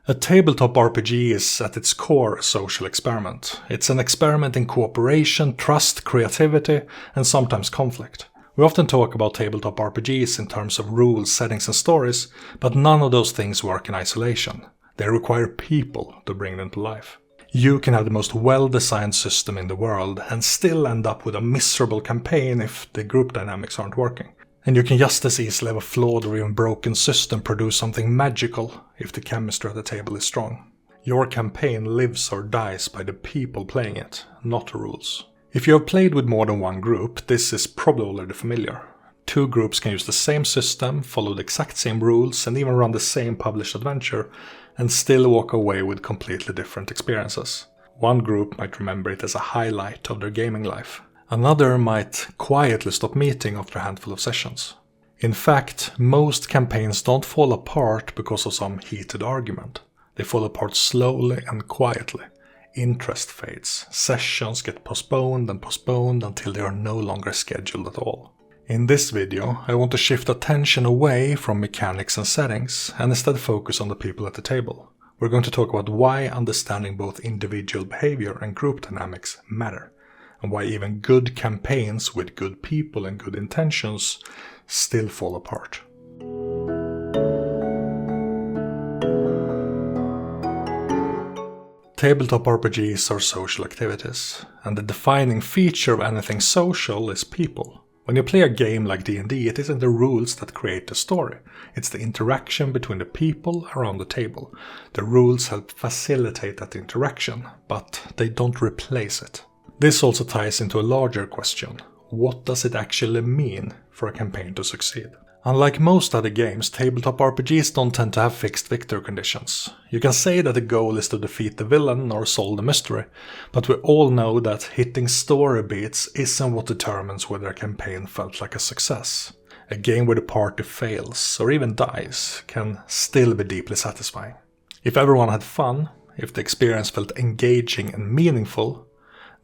A tabletop RPG is at its core a social experiment. It's an experiment in cooperation, trust, creativity, and sometimes conflict. We often talk about tabletop RPGs in terms of rules, settings, and stories, but none of those things work in isolation. They require people to bring them to life. You can have the most well-designed system in the world and still end up with a miserable campaign if the group dynamics aren't working. And you can just as easily have a flawed or even broken system produce something magical if the chemistry at the table is strong. Your campaign lives or dies by the people playing it, not the rules. If you have played with more than one group, this is probably already familiar. Two groups can use the same system, follow the exact same rules, and even run the same published adventure, and still walk away with completely different experiences. One group might remember it as a highlight of their gaming life. Another might quietly stop meeting after a handful of sessions. In fact, most campaigns don't fall apart because of some heated argument. They fall apart slowly and quietly. Interest fades. Sessions get postponed until they are no longer scheduled at all. In this video, I want to shift attention away from mechanics and settings and instead focus on the people at the table. We're going to talk about why understanding both individual behavior and group dynamics matter, and why even good campaigns with good people and good intentions still fall apart. Tabletop RPGs are social activities, and the defining feature of anything social is people. When you play a game like D&D, it isn't the rules that create the story, it's the interaction between the people around the table. The rules help facilitate that interaction, but they don't replace it. This also ties into a larger question. What does it actually mean for a campaign to succeed? Unlike most other games, tabletop RPGs don't tend to have fixed victory conditions. You can say that the goal is to defeat the villain or solve the mystery, but we all know that hitting story beats isn't what determines whether a campaign felt like a success. A game where the party fails or even dies can still be deeply satisfying. If everyone had fun, if the experience felt engaging and meaningful,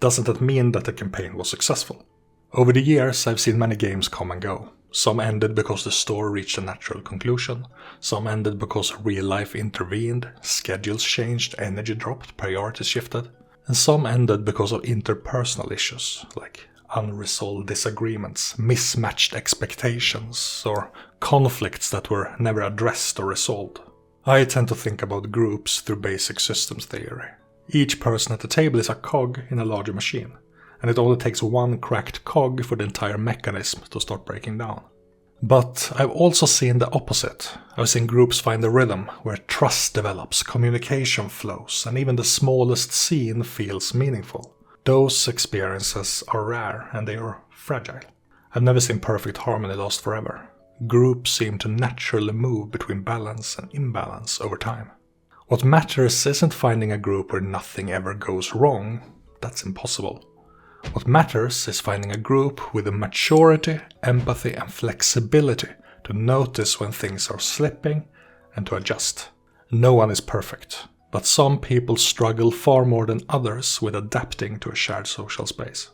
doesn't that mean that the campaign was successful? Over the years, I've seen many games come and go. Some ended because the story reached a natural conclusion. Some ended because real life intervened, schedules changed, energy dropped, priorities shifted. And some ended because of interpersonal issues, like unresolved disagreements, mismatched expectations, or conflicts that were never addressed or resolved. I tend to think about groups through basic systems theory. Each person at the table is a cog in a larger machine, and it only takes one cracked cog for the entire mechanism to start breaking down. But I've also seen the opposite. I've seen groups find a rhythm where trust develops, communication flows, and even the smallest scene feels meaningful. Those experiences are rare and they are fragile. I've never seen perfect harmony last forever. Groups seem to naturally move between balance and imbalance over time. What matters isn't finding a group where nothing ever goes wrong. That's impossible. What matters is finding a group with the maturity, empathy, and flexibility to notice when things are slipping and to adjust. No one is perfect, but some people struggle far more than others with adapting to a shared social space.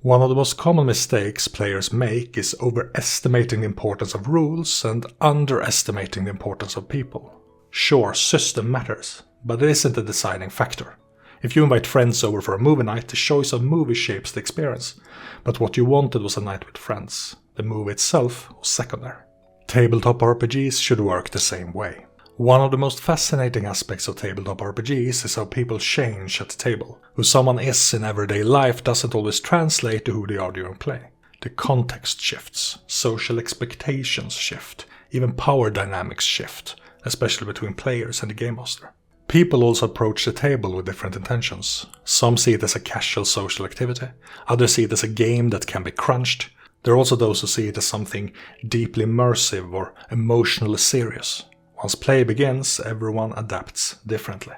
One of the most common mistakes players make is overestimating the importance of rules and underestimating the importance of people. Sure, system matters, but it isn't the deciding factor. If you invite friends over for a movie night, the choice of movie shapes the experience. But what you wanted was a night with friends. The movie itself was secondary. Tabletop RPGs should work the same way. One of the most fascinating aspects of tabletop RPGs is how people change at the table. Who someone is in everyday life doesn't always translate to who they are during play. The context shifts, social expectations shift, even power dynamics shift, especially between players and the game master. People also approach the table with different intentions. Some see it as a casual social activity, others see it as a game that can be crunched. There are also those who see it as something deeply immersive or emotionally serious. Once play begins, everyone adapts differently.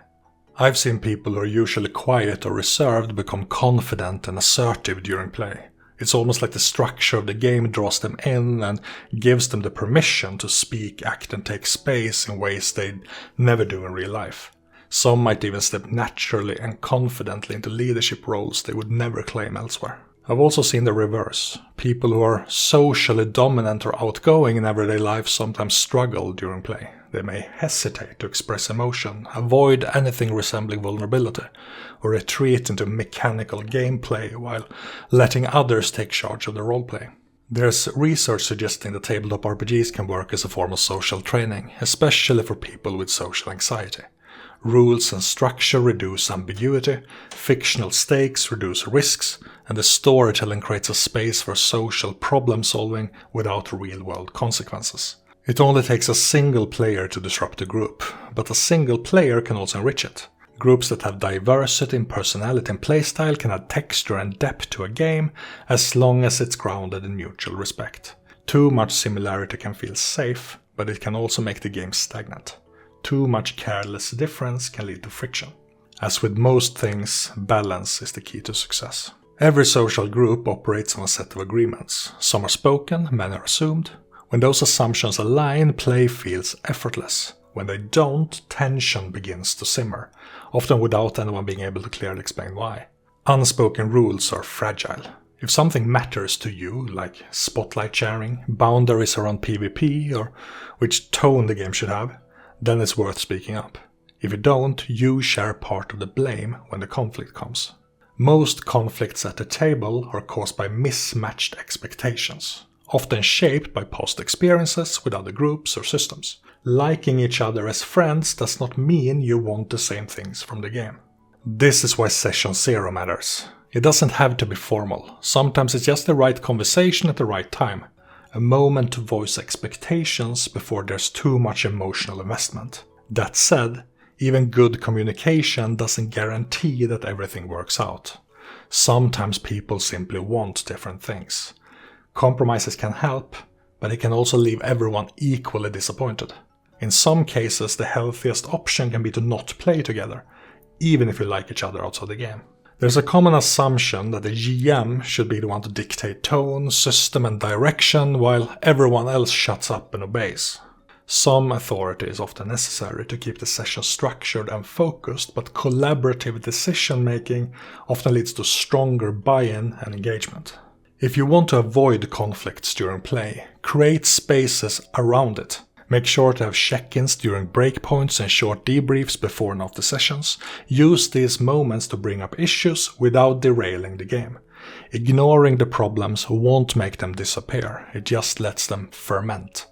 I've seen people who are usually quiet or reserved become confident and assertive during play. It's almost like the structure of the game draws them in and gives them the permission to speak, act, and take space in ways they'd never do in real life. Some might even step naturally and confidently into leadership roles they would never claim elsewhere. I've also seen the reverse. People who are socially dominant or outgoing in everyday life sometimes struggle during play. They may hesitate to express emotion, avoid anything resembling vulnerability, or retreat into mechanical gameplay while letting others take charge of the roleplay. There's research suggesting that tabletop RPGs can work as a form of social training, especially for people with social anxiety. Rules and structure reduce ambiguity, fictional stakes reduce risks, and the storytelling creates a space for social problem solving without real-world consequences. It only takes a single player to disrupt a group, but a single player can also enrich it. Groups that have diversity in personality and playstyle can add texture and depth to a game as long as it's grounded in mutual respect. Too much similarity can feel safe, but it can also make the game stagnant. Too much careless difference can lead to friction. As with most things, balance is the key to success. Every social group operates on a set of agreements. Some are spoken, many are assumed. When those assumptions align, play feels effortless. When they don't, tension begins to simmer, often without anyone being able to clearly explain why. Unspoken rules are fragile. If something matters to you, like spotlight sharing, boundaries around PvP, or which tone the game should have, then it's worth speaking up. If you don't, you share part of the blame when the conflict comes. Most conflicts at the table are caused by mismatched expectations, often shaped by past experiences with other groups or systems. Liking each other as friends does not mean you want the same things from the game. This is why Session 0 matters. It doesn't have to be formal. Sometimes it's just the right conversation at the right time. A moment to voice expectations before there's too much emotional investment. That said, even good communication doesn't guarantee that everything works out. Sometimes people simply want different things. Compromises can help, but it can also leave everyone equally disappointed. In some cases, the healthiest option can be to not play together, even if you like each other outside the game. There's a common assumption that the GM should be the one to dictate tone, system and direction, while everyone else shuts up and obeys. Some authority is often necessary to keep the session structured and focused, but collaborative decision-making often leads to stronger buy-in and engagement. If you want to avoid conflicts during play, create spaces around it. Make sure to have check-ins during breakpoints and short debriefs before and after sessions. Use these moments to bring up issues without derailing the game. Ignoring the problems won't make them disappear, it just lets them ferment.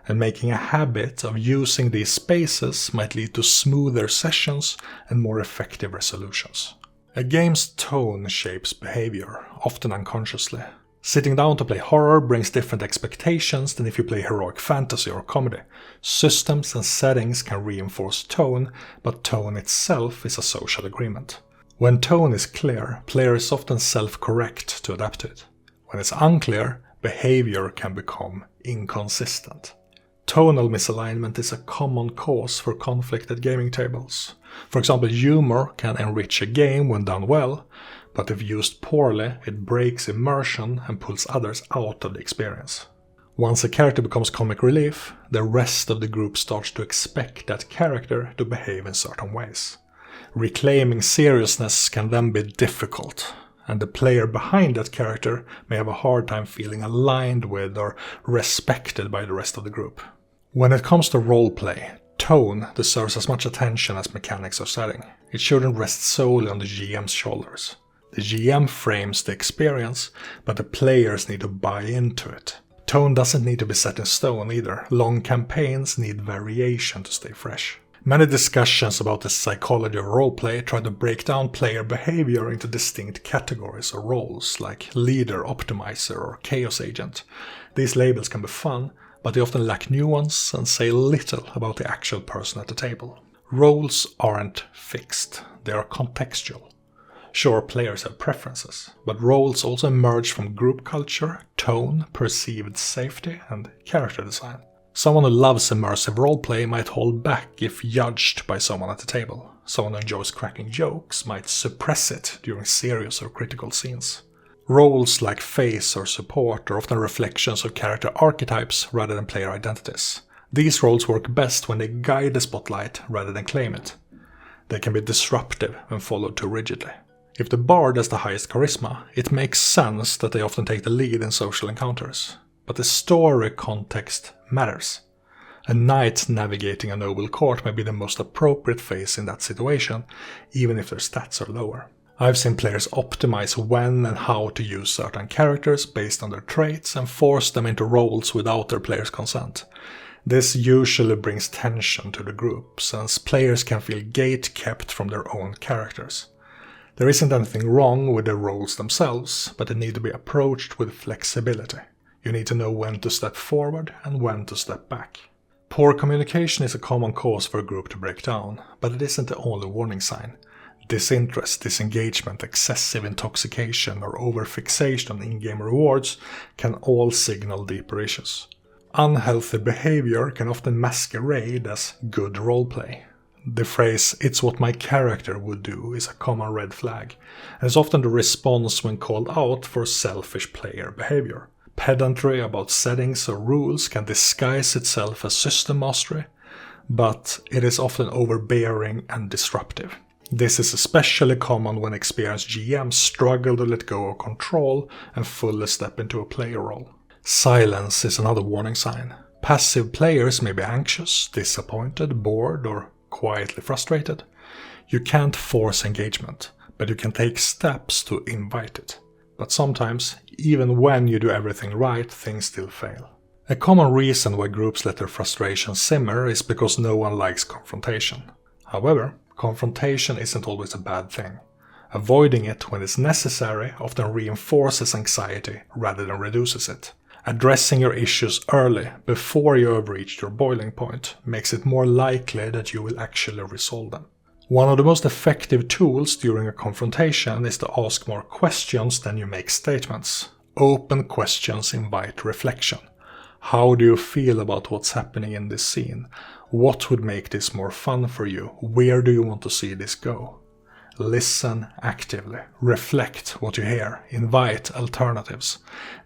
And making a habit of using these spaces might lead to smoother sessions and more effective resolutions. A game's tone shapes behavior, often unconsciously. Sitting down to play horror brings different expectations than if you play heroic fantasy or comedy. Systems and settings can reinforce tone, but tone itself is a social agreement. When tone is clear, players often self-correct to adapt to it. When it's unclear, behavior can become inconsistent. Tonal misalignment is a common cause for conflict at gaming tables. For example, humor can enrich a game when done well, but if used poorly, it breaks immersion and pulls others out of the experience. Once a character becomes comic relief, the rest of the group starts to expect that character to behave in certain ways. Reclaiming seriousness can then be difficult, and the player behind that character may have a hard time feeling aligned with or respected by the rest of the group. When it comes to roleplay, tone deserves as much attention as mechanics or setting. It shouldn't rest solely on the GM's shoulders. The GM frames the experience, but the players need to buy into it. Tone doesn't need to be set in stone either. Long campaigns need variation to stay fresh. Many discussions about the psychology of roleplay try to break down player behavior into distinct categories or roles, like leader, optimizer, or chaos agent. These labels can be fun, but they often lack nuance and say little about the actual person at the table. Roles aren't fixed, they are contextual. Sure, players have preferences, but roles also emerge from group culture, tone, perceived safety, and character design. Someone who loves immersive roleplay might hold back if judged by someone at the table. Someone who enjoys cracking jokes might suppress it during serious or critical scenes. Roles like face or support are often reflections of character archetypes rather than player identities. These roles work best when they guide the spotlight rather than claim it. They can be disruptive when followed too rigidly. If the bard has the highest charisma, it makes sense that they often take the lead in social encounters. But the story context matters. A knight navigating a noble court may be the most appropriate phase in that situation, even if their stats are lower. I've seen players optimize when and how to use certain characters based on their traits and force them into roles without their players' consent. This usually brings tension to the group, since players can feel gate-kept from their own characters. There isn't anything wrong with the roles themselves, but they need to be approached with flexibility. You need to know when to step forward and when to step back. Poor communication is a common cause for a group to break down, but it isn't the only warning sign. Disinterest, disengagement, excessive intoxication, or overfixation on in-game rewards can all signal deeper issues. Unhealthy behavior can often masquerade as good roleplay. The phrase, "it's what my character would do," is a common red flag, and is often the response when called out for selfish player behavior. Pedantry about settings or rules can disguise itself as system mastery, but it is often overbearing and disruptive. This is especially common when experienced GMs struggle to let go of control and fully step into a player role. Silence is another warning sign. Passive players may be anxious, disappointed, bored, or quietly frustrated. You can't force engagement, but you can take steps to invite it. But sometimes, even when you do everything right, things still fail. A common reason why groups let their frustration simmer is because no one likes confrontation. However, confrontation isn't always a bad thing. Avoiding it when it's necessary often reinforces anxiety rather than reduces it. Addressing your issues early, before you have reached your boiling point, makes it more likely that you will actually resolve them. One of the most effective tools during a confrontation is to ask more questions than you make statements. Open questions invite reflection. How do you feel about what's happening in this scene? What would make this more fun for you? Where do you want to see this go? Listen actively. Reflect what you hear. Invite alternatives.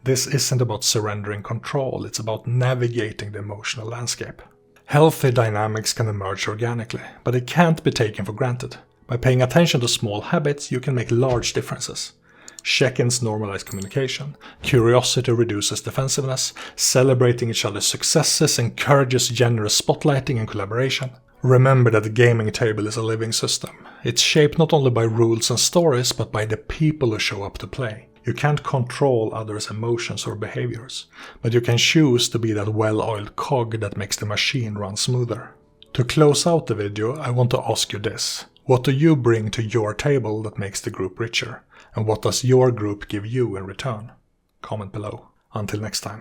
This isn't about surrendering control, it's about navigating the emotional landscape. Healthy dynamics can emerge organically, but it can't be taken for granted. By paying attention to small habits, you can make large differences. Check-ins normalize communication, curiosity reduces defensiveness, celebrating each other's successes encourages generous spotlighting and collaboration. Remember that the gaming table is a living system. It's shaped not only by rules and stories, but by the people who show up to play. You can't control others' emotions or behaviors, but you can choose to be that well-oiled cog that makes the machine run smoother. To close out the video, I want to ask you this. What do you bring to your table that makes the group richer? And what does your group give you in return? Comment below. Until next time.